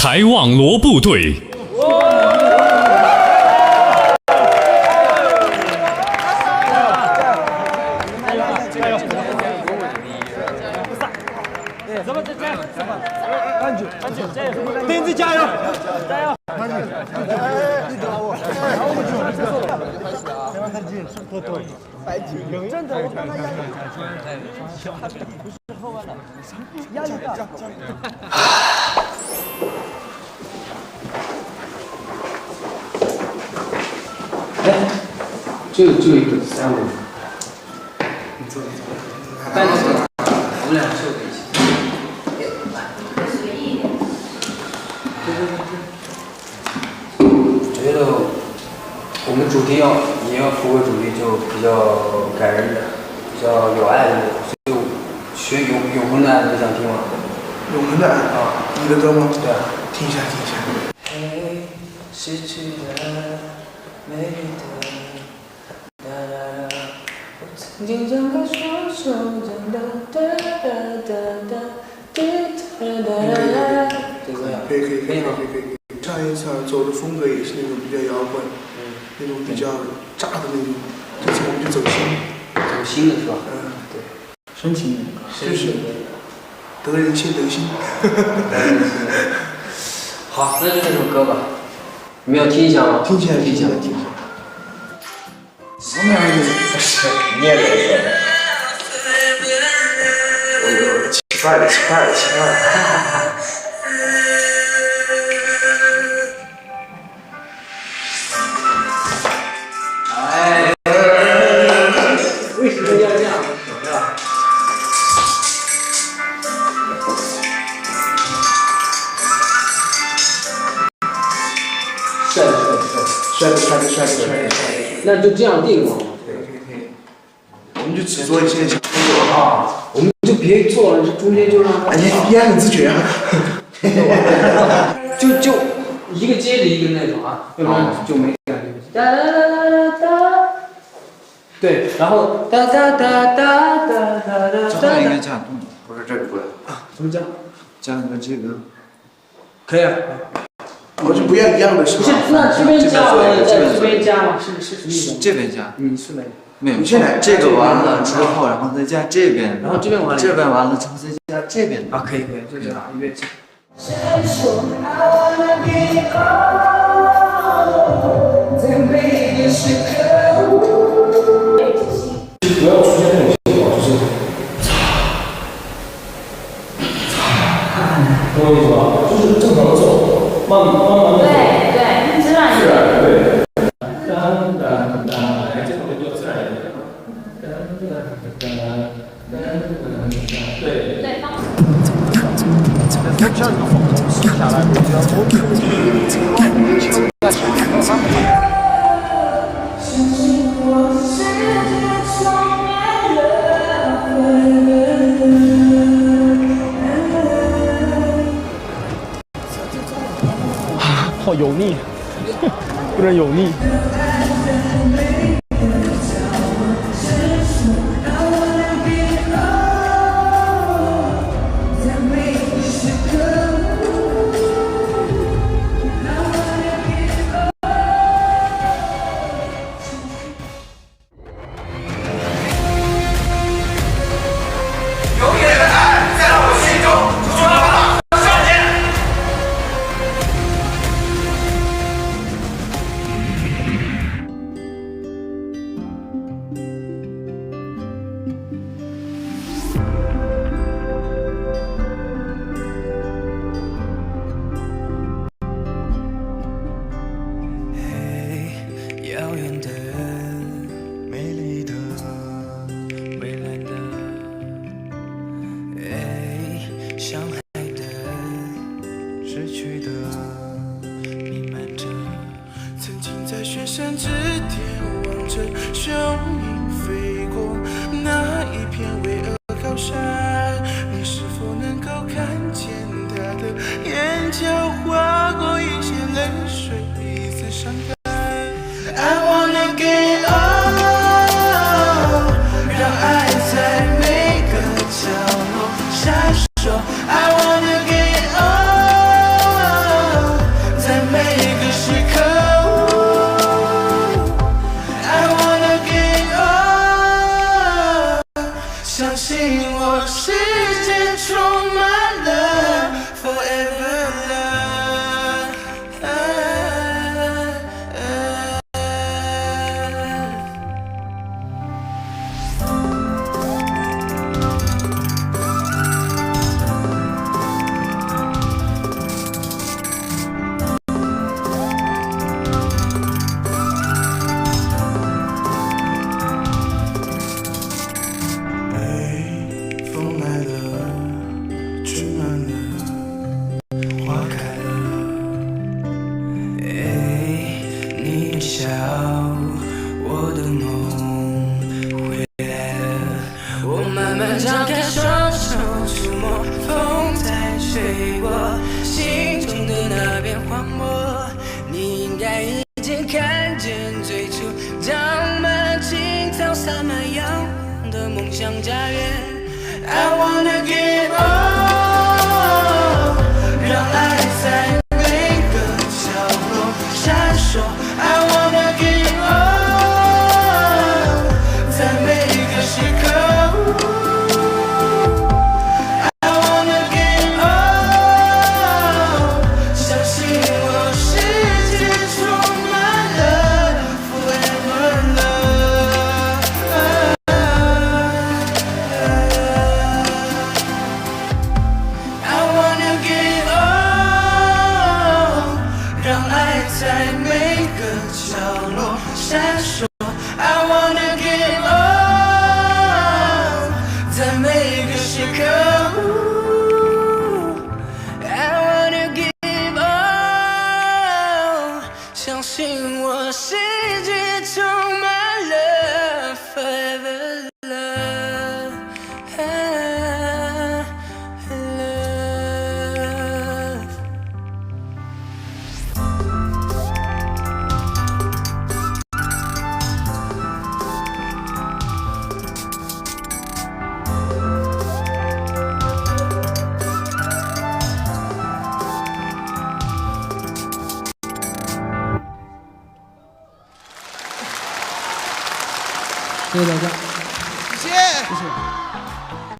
财旺罗部队。丁子加油！加油！真的，我刚才压力大。哎，就一个3五，你坐。但是我们俩瘦在一起。觉得我们主题也要符合主题，就比较感人的，比较有爱的那种，所以学永恒的爱，你想听吗？永恒的爱啊，你的歌吗？对啊，听一下，听一下。嘿，失去的，美丽的，哒哒哒，我曾经张开双手，哒哒哒哒哒哒哒哒，这个呀，可以。上一场走的风格也是那种比较摇滚，那种比较炸的那种。这次我们就走心的是吧？对。深情的，得人心得心。好，那就这首歌吧，你们要听一下吗？听一下。什么样的？是你也来说。哎呦，奇怪了。为什么要这样？对吧？帅，那就这样定了。可以。我们就只做一些小动作啊，我们就别做了，这中间就让他。你还很自觉啊。就一个接着一个那种啊，要不然就没感觉。哒哒哒哒哒。对，然后哒哒哒哒哒哒哒。正好应该加动，不是这个不是啊，怎么加？加个这个。可以啊。我就不要一样的是吧？不是，那这边加完了，在这边加嘛，是什么意思？这边加。是哪个？没有。你现在这个完了之后，然后再加这边。然后这边完了。这边完了之后再加这边。啊，可以，就这样，预备起。不要出现那种情况，就是懂我意思吧？就是正常的走，慢慢的。对，自然一点。对。这种就自然一点。对。对方。像你放下来，只要我好油腻，有点油腻。雪山之巅，望着雄鹰飞过那一片巍峨高山，你是否能够看见他的眼角划过一些泪水，一丝伤感。I wanna get on， 让爱在每个角落闪烁。I wanna get on。梦想家园。I wanna give all， 让爱在每个角落闪烁。I wanna give all， 在每个时刻。I wanna give all， 相信我，世界充满了 forever love。I wanna give all， 让爱在每个角落闪烁。I wanna give all， 在每个时刻。I wanna give all， 相信我，世界充满了 forever love。谢谢大家。谢谢。